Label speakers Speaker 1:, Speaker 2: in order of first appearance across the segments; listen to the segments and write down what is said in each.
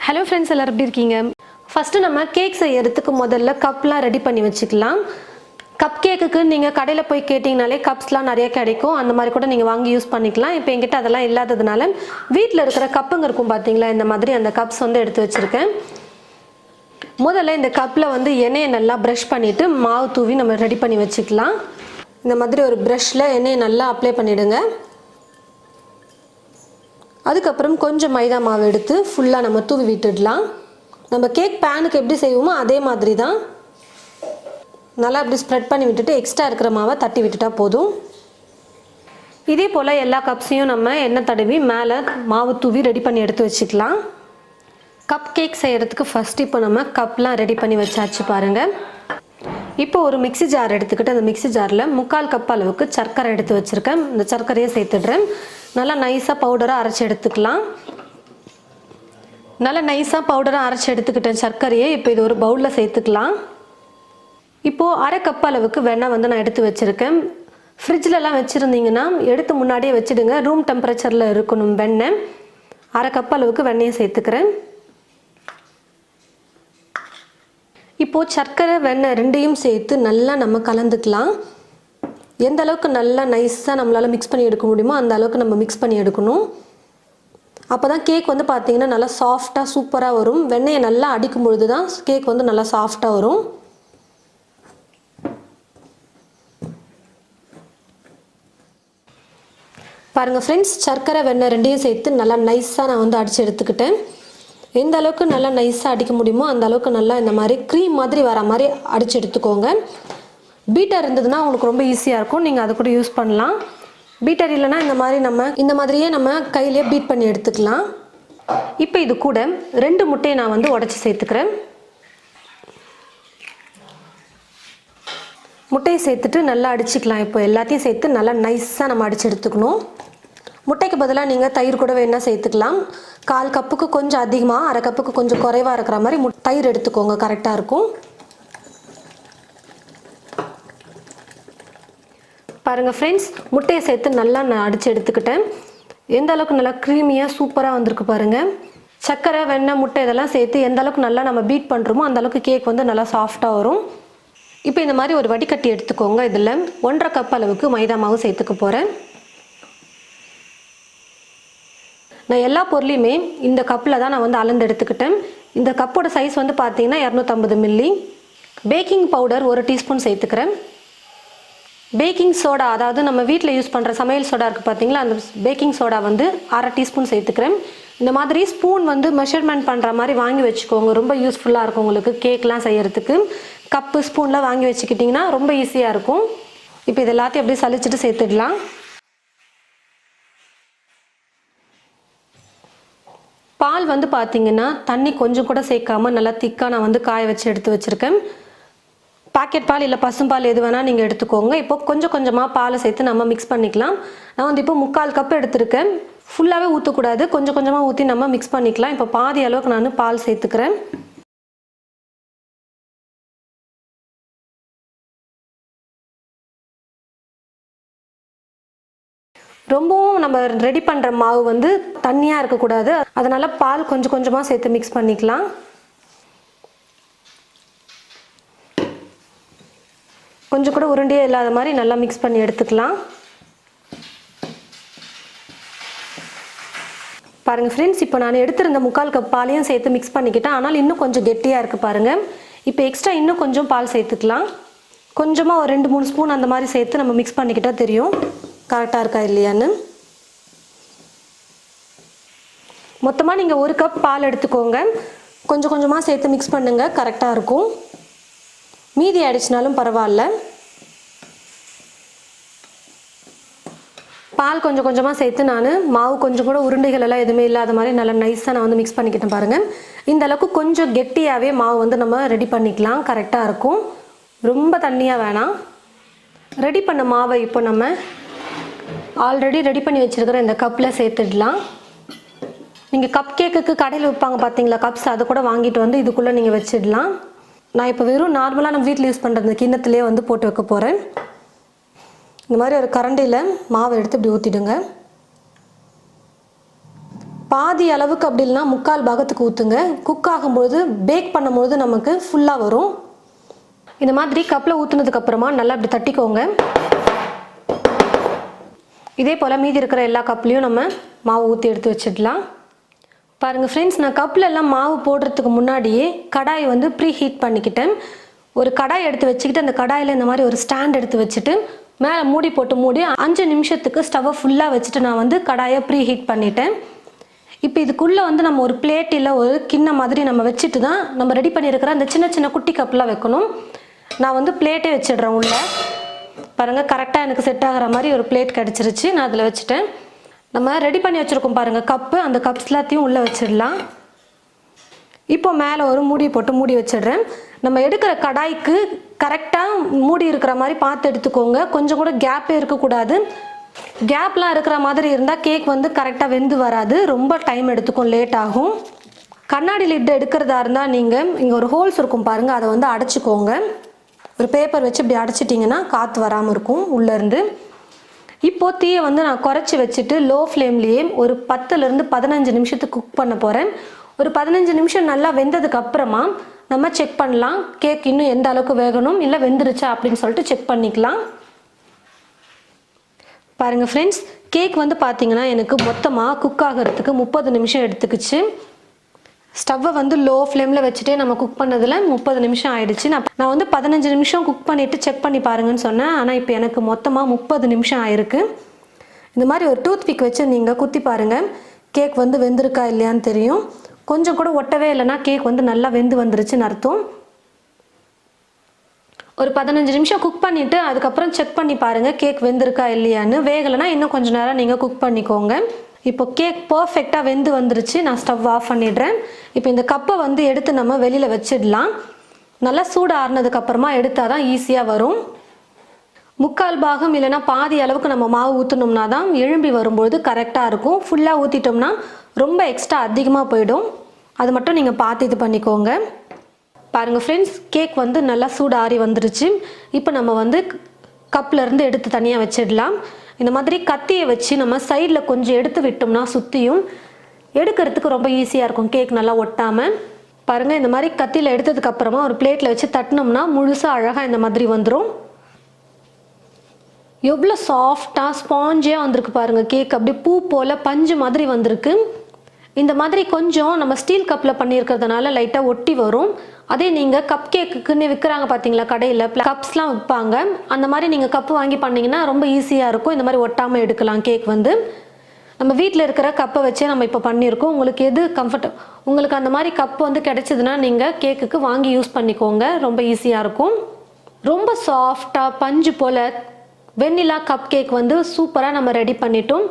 Speaker 1: Hello friends, எல்லாரும் எப்படி இருக்கீங்க? ஃபர்ஸ்ட் நம்ம கேக் செய்யறதுக்கு முதல்ல கப்லாம் ரெடி பண்ணி வச்சுக்கலாம். கப் கேக்குக்கு நீங்க கடையில போய் கேட்டிங்கனாலே கப்ஸ்லாம் நிறைய கிடைக்கும். அந்த மாதிரி கூட நீங்க வாங்கி யூஸ் பண்ணிக்கலாம். இப்போ என்கிட்ட அதெல்லாம் இல்லாததுனால வீட்ல இருக்கிற கப்புங்க இருக்கும் பாத்தீங்களா, இந்த மாதிரி அந்த கப்ஸ் வந்து எடுத்து வச்சிருக்கேன். முதல்ல இந்த கப்ல வந்து எண்ணெயை நல்லா பிரஷ் பண்ணிட்டு மாவு தூவி நம்ம ரெடி பண்ணி வச்சுக்கலாம். இந்த மாதிரி ஒரு பிரஷ்ல எண்ணெயை நல்லா அப்ளை பண்ணிடுங்க. அதுக்கப்புறம் கொஞ்சம் மைதா மாவு எடுத்து ஃபுல்லாக நம்ம தூவி விட்டுடலாம். நம்ம கேக் பேனுக்கு எப்படி செய்வோமோ அதே மாதிரி தான் நல்லா அப்படி ஸ்ப்ரெட் பண்ணி விட்டுட்டு எக்ஸ்ட்ரா இருக்கிற மாவை தட்டி விட்டுட்டா போதும். இதே போல் எல்லா கப்ஸையும் நம்ம எண்ணெய் தடவி மேலே மாவு தூவி ரெடி பண்ணி எடுத்து வச்சுக்கலாம். கப் கேக் செய்கிறதுக்கு ஃபஸ்ட் இப்போ நம்ம கப்லாம் ரெடி பண்ணி வச்சாச்சு பாருங்கள். இப்போ ஒரு மிக்ஸி ஜார் எடுத்துக்கிட்டு அந்த மிக்ஸி ஜாரில் 3/4 கப் அளவுக்கு சர்க்கரை எடுத்து வச்சுருக்கேன். இந்த சர்க்கரையை சேர்த்துடுறேன். நல்லா நைஸாக பவுடராக அரைச்சி எடுத்துக்கலாம். நல்லா நைஸாக பவுடராக அரைச்சி எடுத்துக்கிட்டேன் சர்க்கரையை. இப்போ இது ஒரு பவுலில் சேர்த்துக்கலாம். இப்போது 1/2 கப் அளவுக்கு வெண்ணெய் வந்து நான் எடுத்து வச்சுருக்கேன். ஃப்ரிட்ஜிலலாம் வச்சுருந்தீங்கன்னா எடுத்து முன்னாடியே வச்சுடுங்க. ரூம் டெம்பரேச்சரில் இருக்கணும் வெண்ணெய். 1/2 கப் அளவுக்கு வெண்ணெயை சேர்த்துக்கிறேன். இப்போது சர்க்கரை வெண்ணெய் ரெண்டையும் சேர்த்து நல்லா நம்ம கலந்துக்கலாம். எந்த அளவுக்கு நல்லா நைஸாக நம்மளால் மிக்ஸ் பண்ணி எடுக்க முடியுமோ அந்த அளவுக்கு நம்ம மிக்ஸ் பண்ணி எடுக்கணும். அப்போ தான் கேக் வந்து பார்த்திங்கன்னா நல்லா சாஃப்டாக சூப்பராக வரும். வெண்ணெயை நல்லா அடிக்கும் பொழுது தான் கேக் வந்து நல்லா சாஃப்டாக வரும். பாருங்கள் ஃப்ரெண்ட்ஸ், சர்க்கரை வெண்ணெய் ரெண்டையும் சேர்த்து நல்லா நைஸாக நான் வந்து அடித்து எடுத்துக்கிட்டேன். எந்த அளவுக்கு நல்லா நைஸாக அடிக்க முடியுமோ அந்த அளவுக்கு நல்லா இந்த மாதிரி க்ரீம் மாதிரி வர மாதிரி அடித்து எடுத்துக்கோங்க. பீட்டர் இருந்ததுன்னா உங்களுக்கு ரொம்ப ஈஸியாக இருக்கும். நீங்கள் அதை கூட யூஸ் பண்ணலாம். பீட்டர் இல்லைன்னா இந்த மாதிரியே நம்ம கையிலே பீட் பண்ணி எடுத்துக்கலாம். இப்போ இது கூட 2 முட்டையை நான் வந்து உடச்சி சேர்த்துக்கிறேன். முட்டையை சேர்த்துட்டு நல்லா அடிச்சுக்கலாம். இப்போ எல்லாத்தையும் சேர்த்து நல்லா நைஸாக நம்ம அடித்து எடுத்துக்கணும். முட்டைக்கு பதிலாக நீங்கள் தயிர் கூட வேணால் சேர்த்துக்கலாம். 1/4 கப்புக்கு கொஞ்சம் அதிகமாக, 1/2 கப்புக்கு கொஞ்சம் குறைவாக இருக்கிற மாதிரி தயிர் எடுத்துக்கோங்க, கரெக்டாக இருக்கும். பாருங்கள் ஃப்ரெண்ட்ஸ், முட்டையை சேர்த்து நல்லா நான் அடித்து எடுத்துக்கிட்டேன். எந்த அளவுக்கு நல்லா க்ரீமியாக சூப்பராக வந்திருக்கு பாருங்கள். சர்க்கரை வெண்ணெய் முட்டை இதெல்லாம் சேர்த்து எந்த அளவுக்கு நல்லா நம்ம பீட் பண்ணுறோமோ அந்த அளவுக்கு கேக் வந்து நல்லா சாஃப்டாக வரும். இப்போ இந்த மாதிரி ஒரு வடிகட்டி எடுத்துக்கோங்க. இதில் 1/2 கப் அளவுக்கு மைதா மாவு சேர்த்துக்க போகிறேன். நான் எல்லா பொருளையுமே இந்த கப்பில் தான் நான் வந்து அளந்து எடுத்துக்கிட்டேன். இந்த கப்போட சைஸ் வந்து பார்த்தீங்கன்னா 250 மில்லி. பேக்கிங் பவுடர் 1 டீஸ்பூன் சேர்த்துக்கிறேன். பேக்கிங் சோடா, அதாவது நம்ம வீட்டில் யூஸ் பண்ணுற சமையல் சோடா இருக்குது பார்த்தீங்களா, அந்த பேக்கிங் சோடா வந்து 1/2 டீஸ்பூன் சேர்த்துக்கிறேன். இந்த மாதிரி ஸ்பூன் வந்து மெஷர்மெண்ட் பண்ணுற மாதிரி வாங்கி வச்சுக்கோங்க. ரொம்ப யூஸ்ஃபுல்லாக இருக்கும் உங்களுக்கு கேக்லாம் செய்கிறதுக்கு. கப்பு ஸ்பூன்லாம் வாங்கி வச்சுக்கிட்டிங்கன்னா ரொம்ப ஈஸியாக இருக்கும். இப்போ இது எல்லாத்தையும் அப்படியே சலிச்சுட்டு சேர்த்துடலாம். பால் வந்து பார்த்திங்கன்னா தண்ணி கொஞ்சம் கூட சேர்க்காமல் நல்லா திக்காக நான் வந்து காய வச்சு எடுத்து வச்சுருக்கேன். பாக்கெட் பால் இல்லை பசும்பால் எது வேணால் நீங்கள் எடுத்துக்கோங்க. இப்போ கொஞ்சம் கொஞ்சமாக பாலை சேர்த்து நம்ம மிக்ஸ் பண்ணிக்கலாம். நான் வந்து இப்போ 3/4 கப் எடுத்துருக்கேன். ஃபுல்லாகவே ஊற்றக்கூடாது, கொஞ்சம் கொஞ்சமாக ஊற்றி நம்ம மிக்ஸ் பண்ணிக்கலாம். இப்போ பாதி அளவுக்கு நான் பால் சேர்த்துக்கிறேன். ரொம்பவும் நம்ம ரெடி பண்ணுற மாவு வந்து தண்ணியாக இருக்கக்கூடாது. அதனால் பால் கொஞ்சம் கொஞ்சமாக சேர்த்து மிக்ஸ் பண்ணிக்கலாம். கொஞ்சம் கூட உருண்டையே இல்லாத மாதிரி நல்லா மிக்ஸ் பண்ணி எடுத்துக்கலாம். பாருங்கள் ஃப்ரெண்ட்ஸ், இப்போ நான் எடுத்திருந்த 3/4 கப் பாலையும் சேர்த்து மிக்ஸ் பண்ணிக்கிட்டேன். ஆனால் இன்னும் கொஞ்சம் கெட்டியாக இருக்குது பாருங்கள். இப்போ எக்ஸ்ட்ரா இன்னும் கொஞ்சம் பால் சேர்த்துக்கலாம். கொஞ்சமாக ஒரு 2-3 ஸ்பூன் அந்த மாதிரி சேர்த்து நம்ம மிக்ஸ் பண்ணிக்கிட்டால் தெரியும் கரெக்டாக இருக்கா இல்லையான்னு. மொத்தமாக நீங்கள் 1 கப் பால் எடுத்துக்கோங்க. கொஞ்சம் கொஞ்சமாக சேர்த்து மிக்ஸ் பண்ணுங்கள், கரெக்டாக இருக்கும். மீதி ஆயிடுச்சுனாலும் பரவாயில்ல. பால் கொஞ்சம் கொஞ்சமாக சேர்த்து நான் மாவு கொஞ்சம் கூட உருண்டைகள் எல்லாம் எதுவுமே இல்லாத மாதிரி நல்லா நைஸாக நான் வந்து மிக்ஸ் பண்ணிக்கிட்டேன் பாருங்கள். இந்த அளவுக்கு கொஞ்சம் கெட்டியாகவே மாவு வந்து நம்ம ரெடி பண்ணிக்கலாம், கரெக்டாக இருக்கும். ரொம்ப தண்ணியாக வேணாம். ரெடி பண்ண மாவை இப்போ நம்ம ஆல்ரெடி ரெடி பண்ணி வச்சுருக்கிற இந்த கப்பில் சேர்த்துடலாம். நீங்கள் கப் கேக்குக்கு கடையில் விற்பாங்க பார்த்தீங்களா கப்ஸ், அதை கூட வாங்கிட்டு வந்து இதுக்குள்ளே நீங்கள் வச்சிடலாம். நான் இப்போ வெறும் நார்மலாக நம்ம வீட்டில் யூஸ் பண்ணுற இந்த கிண்ணத்துலேயே வந்து போட்டு வைக்க போகிறேன். இந்த மாதிரி ஒரு கரண்டியில் மாவை எடுத்து இப்படி ஊற்றிடுங்க. பாதி அளவுக்கு அப்படி இல்லைனா முக்கால் பாகத்துக்கு ஊற்றுங்க. குக் ஆகும்போது பேக் பண்ணும்போது நமக்கு ஃபுல்லாக வரும். இந்த மாதிரி கப்பில் ஊற்றுனதுக்கப்புறமா நல்லா அப்படி தட்டிக்கோங்க. இதே போல் மீதி இருக்கிற எல்லா கப்லேயும் நம்ம மாவு ஊற்றி எடுத்து வச்சிடலாம். பாருங்கள் ஃப்ரெண்ட்ஸ், நான் கப்பில் எல்லாம் மாவு போடுறதுக்கு முன்னாடியே கடாய் வந்து ப்ரீ ஹீட் பண்ணிக்கிட்டேன். ஒரு கடாய் எடுத்து வச்சுக்கிட்டு அந்த கடாயில் இந்த மாதிரி ஒரு ஸ்டாண்ட் எடுத்து வச்சுட்டு மேலே மூடி போட்டு மூடி 5 நிமிஷத்துக்கு ஸ்டவ்வை ஃபுல்லாக வச்சுட்டு நான் வந்து கடாயை ப்ரீ ஹீட் பண்ணிட்டேன். இப்போ இதுக்குள்ளே வந்து நம்ம ஒரு பிளேட் இல்லை ஒரு கிண்ணம் மாதிரி நம்ம வச்சுட்டு தான் நம்ம ரெடி பண்ணியிருக்கிற அந்த சின்ன சின்ன குட்டி கப்பெலாம் வைக்கணும். நான் வந்து பிளேட்டே வச்சிடுறேன் உள்ளே. பாருங்கள், கரெக்டாக எனக்கு செட் ஆகிற மாதிரி ஒரு பிளேட் கிடச்சிருச்சு. நான் அதில் வச்சுட்டேன். நம்ம ரெடி பண்ணி வச்சுருக்கோம் பாருங்கள் கப்பு, அந்த கப்ஸ் எல்லாத்தையும் உள்ளே வச்சிடலாம். இப்போ மேலே ஒரு மூடி போட்டு மூடி வச்சிடுறேன். நம்ம எடுக்கிற கடாய்க்கு கரெக்டாக மூடி இருக்கிற மாதிரி பார்த்து எடுத்துக்கோங்க. கொஞ்சம் கூட கேப்பே இருக்கக்கூடாது. கேப்லாம் இருக்கிற மாதிரி இருந்தால் கேக் வந்து கரெக்டாக வெந்து வராது, ரொம்ப டைம் எடுத்துக்கும், லேட் ஆகும். கண்ணாடி லிட் எடுக்கிறதா இருந்தால் நீங்கள் இங்கே ஒரு ஹோல்ஸ் இருக்கும் பாருங்கள், அதை வந்து அடைச்சிக்கோங்க. ஒரு பேப்பர் வச்சு இப்படி அடைச்சிட்டிங்கன்னா காற்று வராமல் இருக்கும் உள்ளேருந்து. இப்போது தீயை வந்து நான் குறைச்சி வச்சுட்டு லோ ஃப்ளேம்லேயே ஒரு 10லேருந்து 15 நிமிஷத்துக்கு குக் பண்ண போகிறேன். ஒரு 15 நிமிஷம் நல்லா வெந்ததுக்கு அப்புறமா நம்ம செக் பண்ணலாம் கேக் இன்னும் எந்த அளவுக்கு வேகணும், இல்லை வெந்துருச்சா அப்படின்னு சொல்லிட்டு செக் பண்ணிக்கலாம். பாருங்கள் ஃப்ரெண்ட்ஸ், கேக் வந்து பார்த்தீங்கன்னா எனக்கு மொத்தமாக குக் ஆகிறதுக்கு 30 நிமிஷம் எடுத்துக்கிச்சு. ஸ்டவ்வை வந்து லோ ஃப்ளேமில் வச்சுட்டே நம்ம குக் பண்ணதில் 30 நிமிஷம் ஆயிடுச்சு. நான் வந்து 15 நிமிஷம் குக் பண்ணிவிட்டு செக் பண்ணி பாருங்கன்னு சொன்னேன். ஆனால் இப்போ எனக்கு மொத்தமாக 30 நிமிஷம் ஆயிருக்கு. இந்த மாதிரி ஒரு டூத் பிக் வச்சு நீங்கள் குத்தி பாருங்கள், கேக் வந்து வெந்திருக்கா இல்லையான்னு தெரியும். கொஞ்சம் கூட ஒட்டவே இல்லைன்னா கேக் வந்து நல்லா வெந்து வந்துருச்சுன்னு அர்த்தம். ஒரு 15 நிமிஷம் குக் பண்ணிவிட்டு அதுக்கப்புறம் செக் பண்ணி பாருங்கள் கேக் வெந்திருக்கா இல்லையான்னு. வேகலைன்னா இன்னும் கொஞ்சம் நேரம் நீங்கள் குக் பண்ணிக்கோங்க. இப்போ கேக் பர்ஃபெக்டாக வெந்து வந்துருச்சு. நான் ஸ்டவ் ஆஃப் பண்ணிடுறேன். இப்போ இந்த கப்பை வந்து எடுத்து நம்ம வெளியில் வச்சிடலாம். நல்லா சூடு ஆறுனதுக்கப்புறமா எடுத்தால் தான் ஈஸியாக வரும். முக்கால் பாகம் இல்லைனா பாதி அளவுக்கு நம்ம மாவு ஊற்றினோம்னா தான் எழும்பி வரும்பொழுது கரெக்டாக இருக்கும். ஃபுல்லாக ஊற்றிட்டோம்னா ரொம்ப எக்ஸ்ட்ரா அதிகமாக போயிடும். அது மட்டும் நீங்கள் பார்த்து இது பண்ணிக்கோங்க. பாருங்கள் ஃப்ரெண்ட்ஸ், கேக் வந்து நல்லா சூடு ஆறி வந்துருச்சு. இப்போ நம்ம வந்து கப்லேருந்து எடுத்து தனியாக வச்சிடலாம். இந்த மாதிரி கத்தியை வச்சு நம்ம சைடில் கொஞ்சம் எடுத்து விட்டோம்னா சுற்றியும் எடுக்கிறதுக்கு ரொம்ப ஈஸியாக இருக்கும், கேக் நல்லா ஒட்டாமல். பாருங்கள், இந்த மாதிரி கத்தியில் எடுத்ததுக்கப்புறமா ஒரு பிளேட்டில் வச்சு தட்டினோம்னா முழுசாக அழகாக இந்த மாதிரி வந்துடும். எவ்வளோ சாஃப்டாக ஸ்பாஞ்சியாக வந்திருக்கு பாருங்கள் கேக். அப்படியே பூ போல் பஞ்சு மாதிரி வந்திருக்கு. இந்த மாதிரி கொஞ்சம் நம்ம ஸ்டீல் கப்பில் பண்ணியிருக்கிறதுனால லைட்டாக ஒட்டி வரும். அதே நீங்கள் கப் கேக்குன்னு விற்கிறாங்க பார்த்தீங்களா கடையில், கப்ஸ்லாம் விற்பாங்க. அந்த மாதிரி நீங்கள் கப்பு வாங்கி பண்ணிங்கன்னா ரொம்ப ஈஸியாக இருக்கும். இந்த மாதிரி ஒட்டாமல் எடுக்கலாம் கேக் வந்து. நம்ம வீட்டில் இருக்கிற கப்பை வச்சே நம்ம இப்போ பண்ணியிருக்கோம். உங்களுக்கு எது உங்களுக்கு அந்த மாதிரி கப்பு வந்து கிடைச்சதுன்னா நீங்கள் கேக்குக்கு வாங்கி யூஸ் பண்ணிக்கோங்க, ரொம்ப ஈஸியாக இருக்கும். ரொம்ப சாஃப்டாக பஞ்சு போல் வெண்ணிலா கப் கேக் வந்து சூப்பராக நம்ம ரெடி பண்ணிட்டோம்.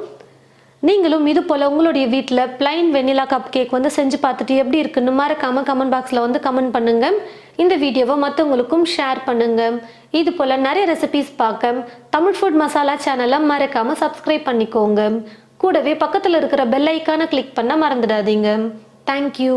Speaker 1: நீங்களும் இது போல் உங்களுடைய வீட்டில் பிளைன் வெண்ணிலா கப் கேக் வந்து செஞ்சு பார்த்துட்டு எப்படி இருக்குன்னு மறக்காமல் கமெண்ட் பாக்ஸில் வந்து கமெண்ட் பண்ணுங்கள். இந்த வீடியோவை மற்றவங்களுக்கும் ஷேர் பண்ணுங்கள். இது போல் நிறைய ரெசிபீஸ் பார்க்க தமிழ் ஃபுட் மசாலா சேனலை மறக்காமல் சப்ஸ்கிரைப் பண்ணிக்கோங்க. கூடவே பக்கத்தில் இருக்கிற பெல் ஐக்கானை கிளிக் பண்ண மறந்துடாதீங்க. தேங்க்யூ.